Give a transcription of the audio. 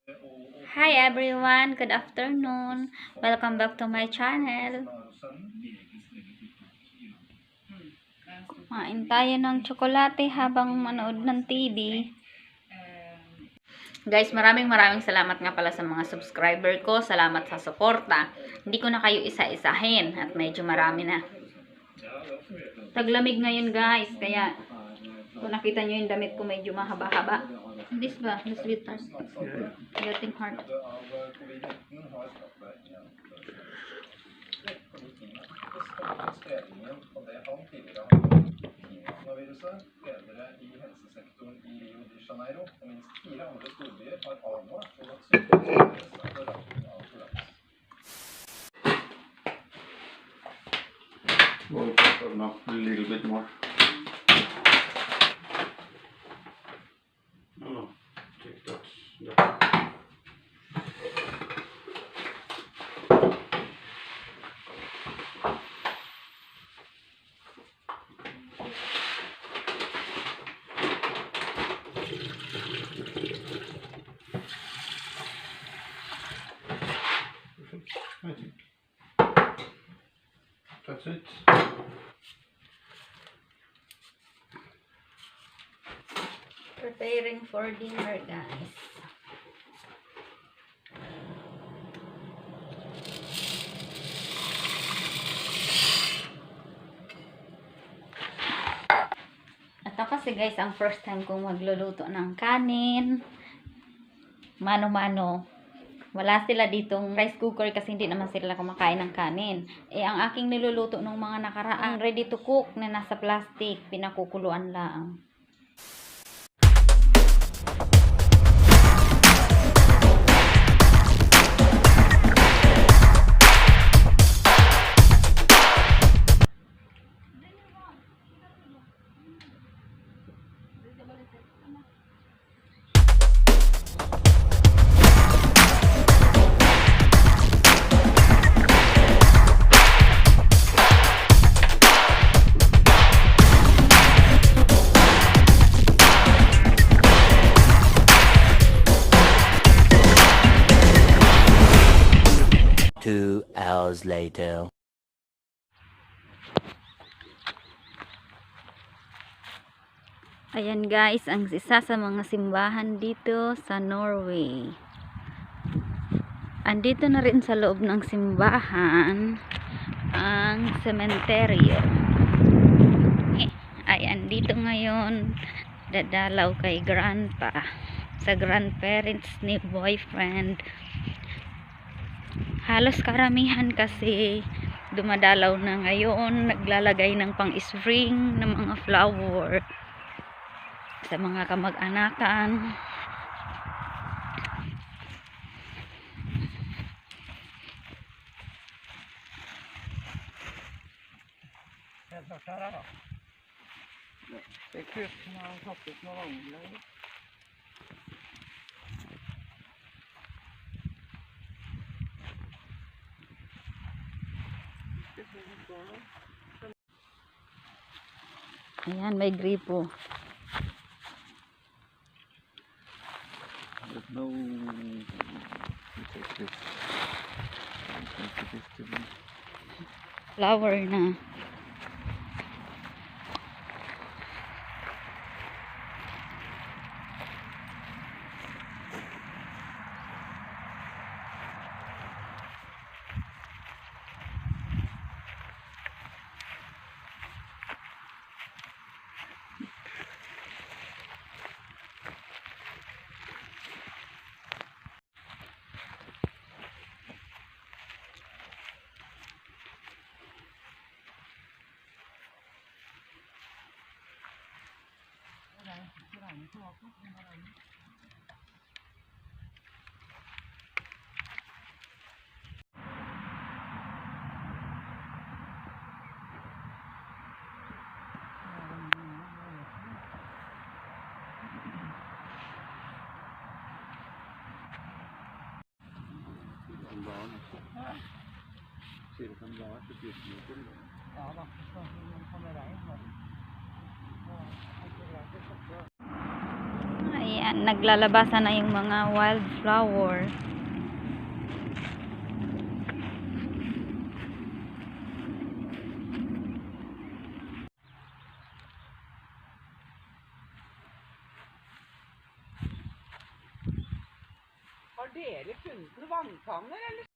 Hi everyone, good afternoon. Welcome back to my channel. Kumain tayo ng tsokolate habang manood ng TV. Guys, maraming salamat nga pala sa mga subscriber ko. Salamat sa suporta. Hindi ko na kayo isa-isahin at medyo marami na. Taglamig ngayon guys, kaya kung nakita nyo yung damit ko medyo mahaba-haba. This ba? The sweetheart. Getting hard. We'll put enough, a little bit more. No, take that. I think that's it. Preparing for dinner, guys. Ito kasi guys, ang first time kong magluluto ng kanin. Mano-mano. Wala sila ditong rice cooker kasi hindi naman sila kumakain ng kanin. Ang aking niluluto nung mga nakaraang ready to cook na nasa plastic, pinakukuluan lang. Two hours later. Ayan guys, ang isa sa mga simbahan dito sa Norway. Andito na rin sa loob ng simbahan ang sementeryo. Ayan, dito ngayon dadalaw kay grandpa sa grandparents ni boyfriend. Halos karamihan kasi dumadalaw na ngayon, naglalagay ng pang-spring ng mga flower sa mga kamag-anakan. Ayan, may gripo. There's no. Take this. Flower na. Ayan, naglalabasan na yung mga wildflower. Har dere funnet noen vannkanner, eller?